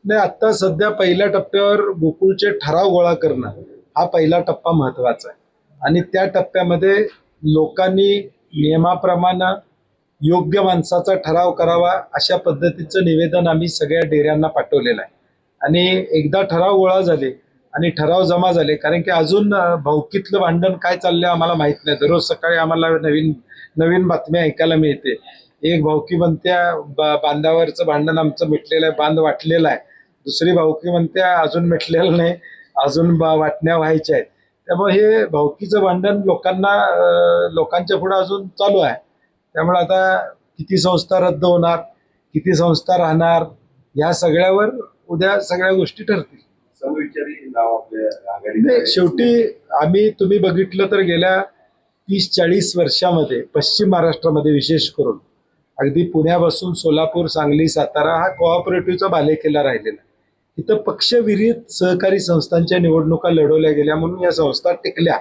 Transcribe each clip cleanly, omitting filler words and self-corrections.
नाही, आता सध्या पहिल्या टप्प्यावर गोकुळचे ठराव गोळा करणं हा पहिला टप्पा महत्वाचा आहे आणि त्या टप्प्यामध्ये लोकांनी नियमाप्रमाणे योग्य माणसाचा ठराव करावा अशा पद्धतीचं निवेदन आम्ही सगळ्या डेऱ्यांना पाठवलेलं आहे आणि एकदा ठराव गोळा झाले आणि ठराव जमा झाले, कारण की अजून भावकीतलं भांडण काय चाललंय आम्हाला माहित नाही. दररोज सकाळी आम्हाला नवीन नवीन बातम्या ऐकायला मिळते. एक भावकी म्हणत्या बांधावरचं भांडण आमचं मिटलेलं आहे, बांध वाटलेला आहे. दुसरी भावकी म्हणत्या अजून मिटलेलं नाही, अजून वाटण्या व्हायच्या आहेत. त्यामुळे हे भावकीचं भांडण लोकांच्या पुढे अजून चालू आहे. त्यामुळे आता किती संस्था रद्द होणार, किती संस्था राहणार, या सगळ्यावर उद्या सगळ्या गोष्टी ठरतील. नाही, शेवटी तुम्ही बघितलं तर गेल्या 30-40 वर्षामध्ये पश्चिम महाराष्ट्रामध्ये विशेष करून अगदी पुण्यापासून सोलापूर, सांगली, सातारा हा कोऑपरेटिव्हचा बालेकिल्ला राहिलेला. इथं पक्षविरहित सहकारी संस्थांच्या निवडणुका लढवल्या गेल्या म्हणून या संस्था टिकल्या.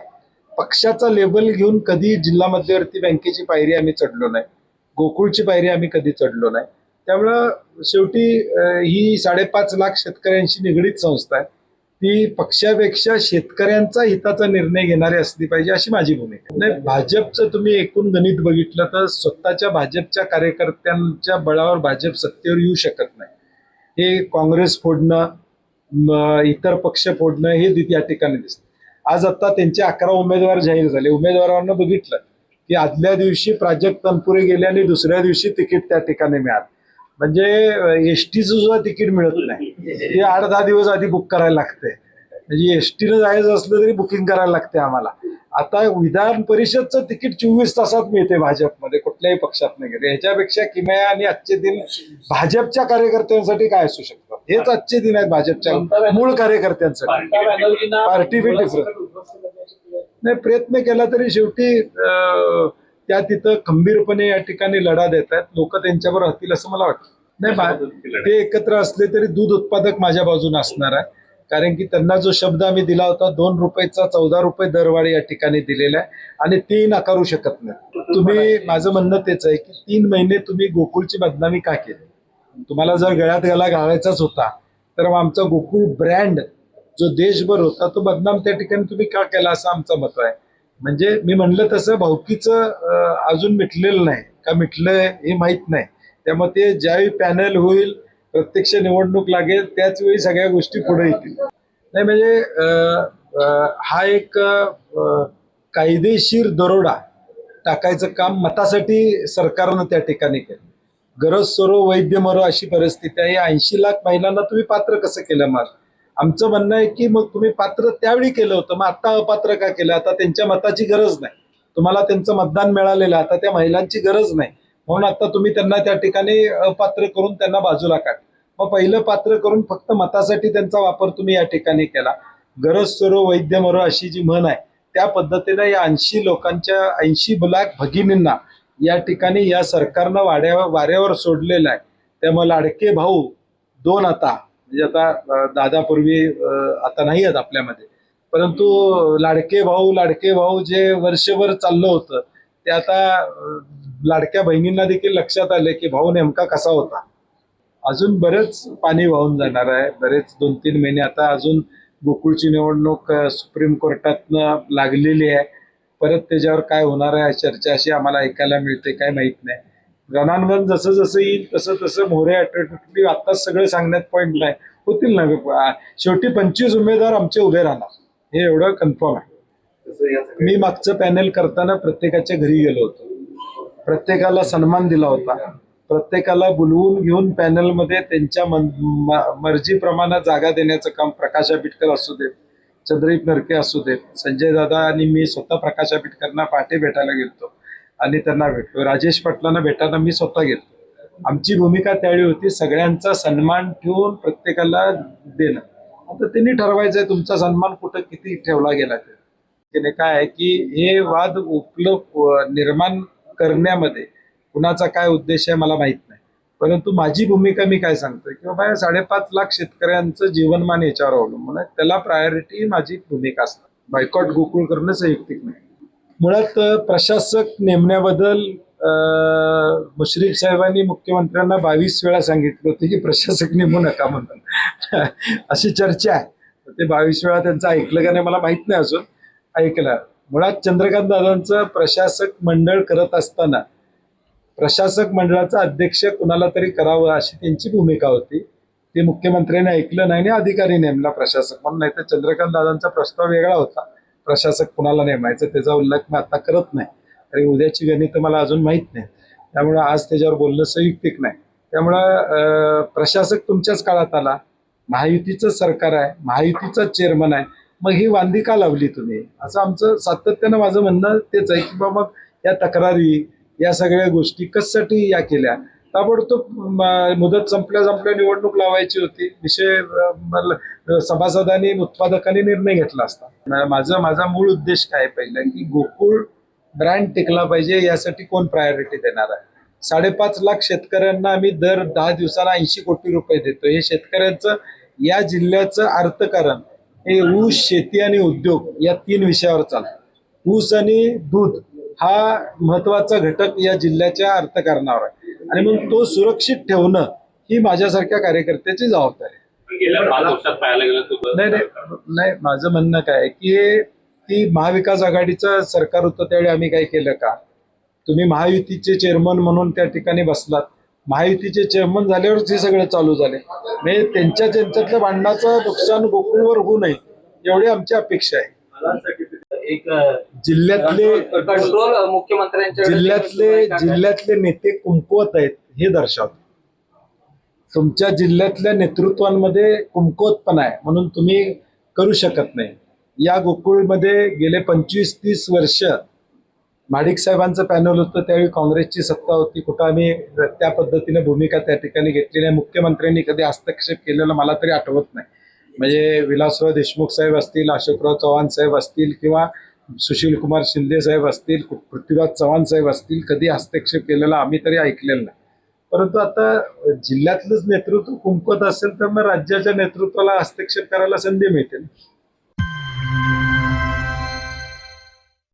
पक्षाचा लेबल घेऊन कधी जिल्हा मध्यवर्ती बँकेची पायरी आम्ही चढलो नाही, गोकुळची पायरी आम्ही कधी चढलो नाही. त्यामुळं शेवटी ही 5.5 लाख शेतकऱ्यांशी निगडीत संस्था आहे. ती पक्षापेक्षा शेतकऱ्यांचा हिताचा निर्णय घेणारी असली पाहिजे अशी माझी भूमिका. नाही, भाजपचं तुम्ही एकूण गणित बघितलं तर स्वतःच्या भाजपच्या कार्यकर्त्यांच्या बळावर भाजप सत्तेवर येऊ शकत नाही. हे काँग्रेस फोडणं, इतर पक्ष फोडणं हे या ठिकाणी दिसतं. आज आता त्यांचे 11 उमेदवार जाहीर झाले. उमेदवारांना बघितलं की आदल्या दिवशी प्राजक्त तनपुरे गेले आणि दुसऱ्या दिवशी तिकीट त्या ठिकाणी मिळालं. म्हणजे एसटीचं सुद्धा तिकीट मिळत नाही, ते 8-10 दिवस आधी बुक करायला लागते. म्हणजे एसटीनं जायचं असलं तरी बुकिंग करायला लागते आम्हाला. आता विधान परिषदचं तिकीट 24 तासात मिळते भाजपमध्ये, कुठल्याही पक्षात नाही गेले. ह्याच्यापेक्षा किमया आणि आजचे दिन भाजपच्या कार्यकर्त्यांसाठी काय असू शकतात? हेच आजचे दिन आहेत भाजपच्या मूळ कार्यकर्त्यांसाठी. पार्टी बी डिफरंट नाही, प्रयत्न केला तरी शेवटी त्या तिथं खंबीरपणे या ठिकाणी लढा देत आहेत. लोक त्यांच्यावर राहतील असं मला वाटतं. नाही, ते एकत्र असले तरी दूध उत्पादक माझ्या बाजूने असणार आहे, कारण की त्यांना जो शब्द आम्ही दिला होता 2 रुपयाचा 14 रुपये दरवाढ या ठिकाणी दिलेला आहे आणि ते नाकारू शकत नाही. तुम्ही, माझं म्हणणं तेच आहे की 3 महिने तुम्ही गोकुळची बदनामी का केली? तुम्हाला जर गळ्यात गला घालायचाच होता तर मग आमचा गोकुळ ब्रँड जो देशभर होता तो बदनाम त्या ठिकाणी तुम्ही का केला असं आमचं मत आहे. म्हणजे मी म्हणलं तसं भावकीचं अजून मिटलेलं नाही का, मिटलंय हे माहीत नाही. त्यामुळे ते ज्यावेळी पॅनल होईल, प्रत्यक्ष निवडणूक लागेल, त्याच वेळी सगळ्या गोष्टी पुढे येतील. नाही म्हणजे हा एक कायदेशीर दरोडा टाकायचं काम मतासाठी सरकारनं त्या ठिकाणी केलं. गरज सरो वैद्य मरो अशी परिस्थिती आहे. 80 लाख महिलांना तुम्ही पात्र कसं केलं? मग आमचं म्हणणं आहे की मग तुम्ही पात्र त्यावेळी केलं होतं, मग आता अपात्र का केलं? आता त्यांच्या मताची गरज नाही, तुम्हाला त्यांचं मतदान मिळालेलं, आता त्या महिलांची गरज नाही म्हणून आता तुम्ही त्यांना त्या ठिकाणी अपात्र करून त्यांना बाजूला काढ. मग पहिलं पात्र करून फक्त मतासाठी त्यांचा वापर तुम्ही या ठिकाणी केला. गरज सरो वैद्य मरो अशी जी म्हण आहे त्या पद्धतीने या 80 लोकांच्या 80 लाख भगिनींना या ठिकाणी या सरकारनं वाऱ्यावर सोडलेलं आहे. त्यामुळे लाडके भाऊ 2 आता, म्हणजे आता दादापूर्वी आता नाही आहेत आपल्यामध्ये, परंतु लाडके भाऊ जे वर्षभर चाललं होतं ते आता लाडक्या बहिणींना देखील लक्षात आले की भाऊ नेमका कसा होता. अजून बरेच पाणी वाहून जाणार आहे, बरेच 2-3 महिने. आता अजून गोकुळची निवडणूक सुप्रीम कोर्टातनं लागलेली आहे, परत त्याच्यावर काय होणार आहे चर्चा अशी आम्हाला ऐकायला मिळते, काय माहित नाही. रणांगण जसं जसं येईल तसं तसं मोरे अट्रॅक्टिव्ह आत्ताच सगळं सांगण्यात पॉईंट नाही, होतील ना. शेवटी 25 उमेदवार आमचे उभे राहणार, हे एवढं कन्फर्म आहे. मी मागचं पॅनल करताना प्रत्येकाच्या घरी गेलो होतो, प्रत्येकाला सन्मान दिला होता, प्रत्येकाला बोलवून घेऊन पॅनलमध्ये त्यांच्या मर्जीप्रमाणे जागा देण्याचं काम प्रकाश आंबेडकर असू देत, चंद्रदीप नरके असू देत, संजय दादा आणि मी स्वतः प्रकाश आंबेडकरांना पहाटे भेटायला गेलो आणि त्यांना भेटलो. राजेश पाटलांना भेटायला मी स्वतः गेलो. आमची भूमिका त्यावेळी होती सगळ्यांचा सन्मान ठेवून प्रत्येकाला देणं. आता त्यांनी ठरवायचं आहे तुमचा सन्मान कुठं किती ठेवला गेला. ते काय आहे की हे वाद निर्माण करण्यामध्ये कुणाचा काय उद्देश आहे मला माहित नाही, परंतु माझी भूमिका मी काय सांगतोय की बाबा 5.5 लाख शेतकऱ्यांचं जीवनमान याच्यावर अवलंबून आहे, त्याला प्रायोरिटी माझी भूमिका असणार. बायकॉट गोकुळ करणं संयुक्तिक नाही. मुळात प्रशासक नेमण्याबद्दल मुश्रीफ साहेबांनी मुख्यमंत्र्यांना 22 वेळा सांगितलं होतं की प्रशासक नेमू नका म्हणून अशी चर्चा आहे. ते 22 वेळा त्यांचं ऐकलं का नाही मला माहित नाही, अजून ऐकलं. मुळात चंद्रकांत दादांचं प्रशासक मंडळ करत असताना प्रशासक मंडळाचा अध्यक्ष कुणाला तरी करावं अशी त्यांची भूमिका होती. ते मुख्यमंत्र्यांनी ऐकलं नाही आणि अधिकारी नेमला प्रशासक म्हणून. नाही तर चंद्रकांत दादांचा प्रस्ताव वेगळा होता, प्रशासक कुणाला नेमायचं, त्याचा उल्लेख मी आता करत नाही आणि उद्याची गणित मला अजून माहीत नाही, त्यामुळं आज त्याच्यावर बोलणं संयुक्तिक नाही. त्यामुळं प्रशासक तुमच्याच काळात आला, महायुतीचं सरकार आहे, महायुतीचा चेअरमन आहे, मग ही वांदी का लावली तुम्ही, असं आमचं सातत्यानं माझं म्हणणं तेच आहे की बाबा या तक्रारी या सगळ्या गोष्टी कशासाठी या केल्या. ताबडतोब मुदत संपल्या निवडणूक लावायची होती, विषय सभासदांनी उत्पादकांनी निर्णय घेतला असता. माझा मूळ उद्देश काय पहिला की गोकुळ ब्रँड टिकला पाहिजे, यासाठी कोण प्रायोरिटी देणार आहे. 5.5 लाख शेतकऱ्यांना आम्ही दर 10 दिवसाला 80 कोटी रुपये देतो. हे शेतकऱ्यांचं या जिल्ह्याचं अर्थकारण हे ऊस, शेती आणि उद्योग या 3 विषयावर चालतं. ऊस आणि दूध हा महत्वाचा घटक या जिल्ह्याच्या अर्थकारणावर आहे आणि मग तो सुरक्षित ठेवणं ही माझ्यासारख्या कार्यकर्त्याची जबाबदारी आहे. गेल्या 5 वर्षात पाहायला गेलं नाही, माझं म्हणणं काय आहे की ती महाविकास आघाडीचं सरकार होतं त्यावेळी आम्ही काय केलं का. तुम्ही महायुतीचे चेअरमन म्हणून त्या ठिकाणी बसलात, महायुतीचे चेअरमन झाल्यावरच हे सगळं चालू झाले. म्हणजे त्यांच्यातल्या भांडणाचं नुकसान गोकुळवर होऊ नये एवढी आमची अपेक्षा आहे. एक जिल्ह्यातले कंट्रोल मुख्यमंत्र्यांच्या जिल्ह्यातले नेते कुंकवत आहेत हे दर्शवतं. तुमच्या जिल्ह्यातल्या नेतृत्वांमध्ये कुंकवतपणा आहे म्हणून तुम्ही करू शकत नाही. या गोकुळमध्ये गेले 25-30 वर्ष माडिक साहेबांचं पॅनल होतं, त्यावेळी काँग्रेसची सत्ता होती. कुठं आम्ही त्या पद्धतीने भूमिका त्या ठिकाणी घेतली नाही. मुख्यमंत्र्यांनी कधी हस्तक्षेप केलेला मला तरी आठवत नाही. म्हणजे विलासराव देशमुख साहेब असतील, अशोकराव चव्हाण साहेब असतील किंवा सुशील कुमार शिंदे साहेब असतील, पृथ्वीराज चव्हाण साहेब असतील, कधी हस्तक्षेप केलेला आम्ही तरी ऐकलेलं नाही. परंतु आता जिल्ह्यातलंच नेतृत्व कुंकवत असेल तर मग राज्याच्या नेतृत्वाला हस्तक्षेप करायला संधी मिळते.